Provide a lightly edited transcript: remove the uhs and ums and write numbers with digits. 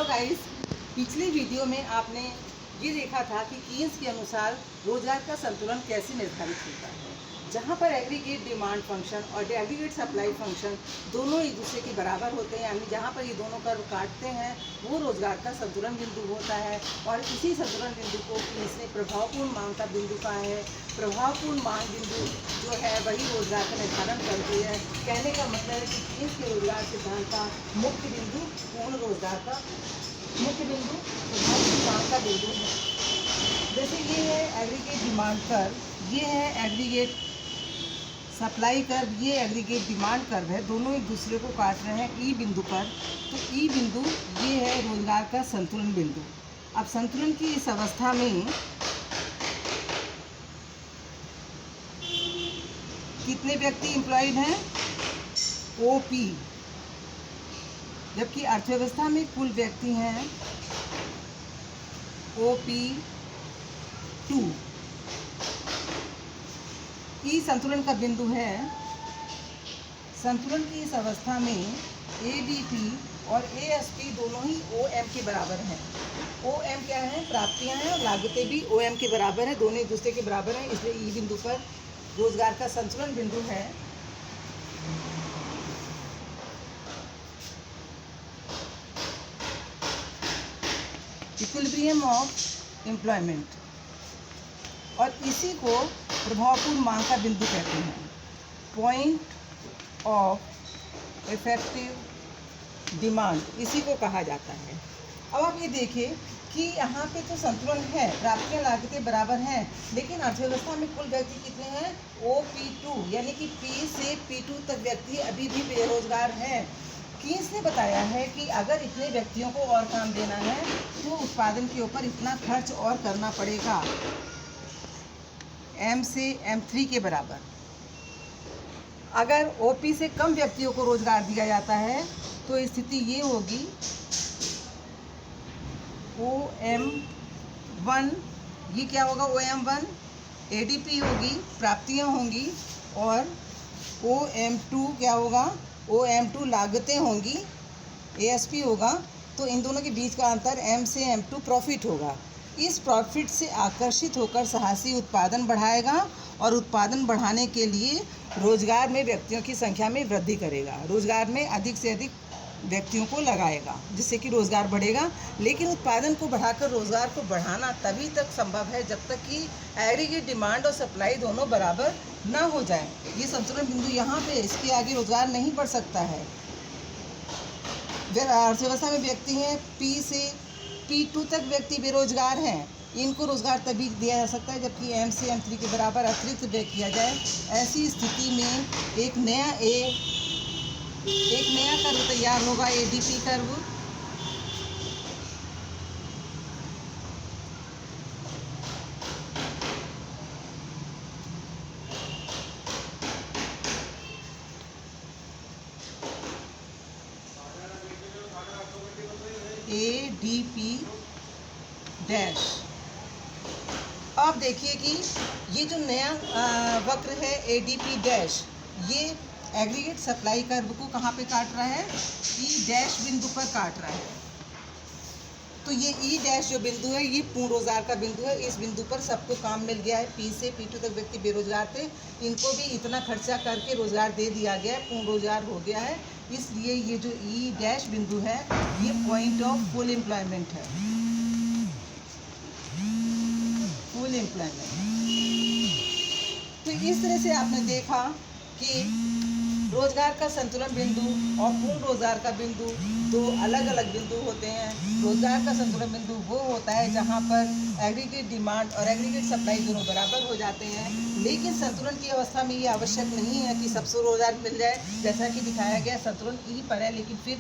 Guys, पिछले video में आपने ये देखा था कि कीन्स के अनुसार रोजगार का संतुलन कैसे निर्धारित होता है, जहाँ पर एग्रीगेट डिमांड फंक्शन और एग्रीगेट सप्लाई फंक्शन दोनों एक दूसरे के बराबर होते हैं, यानी जहाँ पर ये दोनों कर्व काटते हैं वो रोजगार का संतुलन बिंदु होता है। और इसी संतुलन बिंदु को कीन्स ने प्रभावपूर्ण मांग का बिंदु कहा है। प्रभावपूर्ण मांग बिंदु जो है वही रोजगार का निर्धारण करती है। कहने का मतलब है कि कीन्स के रोजगार सिद्धांत का मुख्य बिंदु पूर्ण रोजगार का मुख्य बिंदु प्रभावपूर्ण मांग का बिंदु है। जैसे ये है एग्रीगेट डिमांड कर्व, ये है एग्रीगेट सप्लाई कर्व, ये एग्रीगेट डिमांड कर्व है, दोनों एक दूसरे को काट रहे हैं ई बिंदु पर। तो ई बिंदु ये है रोजगार का संतुलन बिंदु। अब संतुलन की इस अवस्था में कितने व्यक्ति एम्प्लॉयड हैं? ओपी। जबकि अर्थव्यवस्था में कुल व्यक्ति हैं OP2। ई संतुलन का बिंदु है। संतुलन की इस अवस्था में ADP और ASP दोनों ही OM के बराबर हैं। OM क्या है? प्राप्तियां हैं, और लागतें भी OM के बराबर हैं, दोनों एक दूसरे के बराबर हैं। इसलिए ई बिंदु पर रोजगार का संतुलन बिंदु है। इक्विलिब्रियम ऑफ एम्प्लॉयमेंट, और इसी को प्रभावपूर्ण मांग का बिंदु कहते हैं। पॉइंट ऑफ इफेक्टिव डिमांड इसी को कहा जाता है। अब आप ये देखिए कि यहाँ पे तो संतुलन है, प्राप्तियां लागतें बराबर हैं, लेकिन अर्थव्यवस्था में कुल व्यक्ति कितने हैं? OP2, यानी कि P से P2 तक व्यक्ति अभी भी बेरोजगार हैं। कीन्स ने बताया है कि अगर इतने व्यक्तियों को और काम देना है तो उत्पादन के ऊपर इतना खर्च और करना पड़ेगा, M से M3 के बराबर। अगर OP से कम व्यक्तियों को रोजगार दिया जाता है तो स्थिति ये होगी, OM1, ये क्या होगा? OM1 ADP होगी, प्राप्तियां होंगी, और OM2 क्या होगा? OM2 लागतें होंगी, ASP होगा। तो इन दोनों के बीच का अंतर M से M2 प्रॉफिट होगा। इस प्रॉफिट से आकर्षित होकर साहसी उत्पादन बढ़ाएगा, और उत्पादन बढ़ाने के लिए रोजगार में व्यक्तियों की संख्या में वृद्धि करेगा, रोजगार में अधिक से अधिक व्यक्तियों को लगाएगा, जिससे कि रोजगार बढ़ेगा। लेकिन उत्पादन को बढ़ाकर रोजगार को बढ़ाना तभी तक संभव है जब तक कि एग्रीगेट डिमांड और सप्लाई दोनों बराबर ना हो जाए। ये संतुलन बिंदु यहाँ पे, इसके आगे रोजगार नहीं बढ़ सकता है। अर्थव्यवस्था में व्यक्ति हैं P से P2 तक व्यक्ति बेरोजगार हैं, इनको रोजगार तभी दिया जा सकता है जबकि M से M3 के बराबर अतिरिक्त व्यय किया जाए। ऐसी स्थिति में एक नया कर्व तैयार होगा, ADP कर्व। ADP dash. अब देखिए कि ये जो नया वक्र है ADP डैश, ये एग्रीगेट सप्लाई कर्व को कहाँ पे काट रहा है? E डैश बिंदु पर काट रहा है। तो ये E डैश जो बिंदु है ये पूर्ण रोजगार का बिंदु है। इस बिंदु पर सबको काम मिल गया है। P से P2 तक व्यक्ति बेरोजगार थे, इनको भी इतना खर्चा करके रोजगार दे दिया गया है, पूर्ण रोजगार हो गया है। इसलिए ये जो E डैश बिंदु है ये पॉइंट ऑफ फुल एम्प्लॉयमेंट है, फुल एम्प्लॉयमेंट। तो इस तरह से आपने देखा कि रोजगार का संतुलन बिंदु और पूर्ण रोजगार का बिंदु दो अलग अलग बिंदु होते हैं। रोजगार का संतुलन बिंदु वो होता है जहाँ पर एग्रीगेट डिमांड और एग्रीगेट सप्लाई दोनों बराबर हो जाते हैं। लेकिन संतुलन की अवस्था में ये आवश्यक नहीं है कि सबसे रोजगार मिल जाए, जैसा कि दिखाया गया संतुलन ई पर है, लेकिन फिर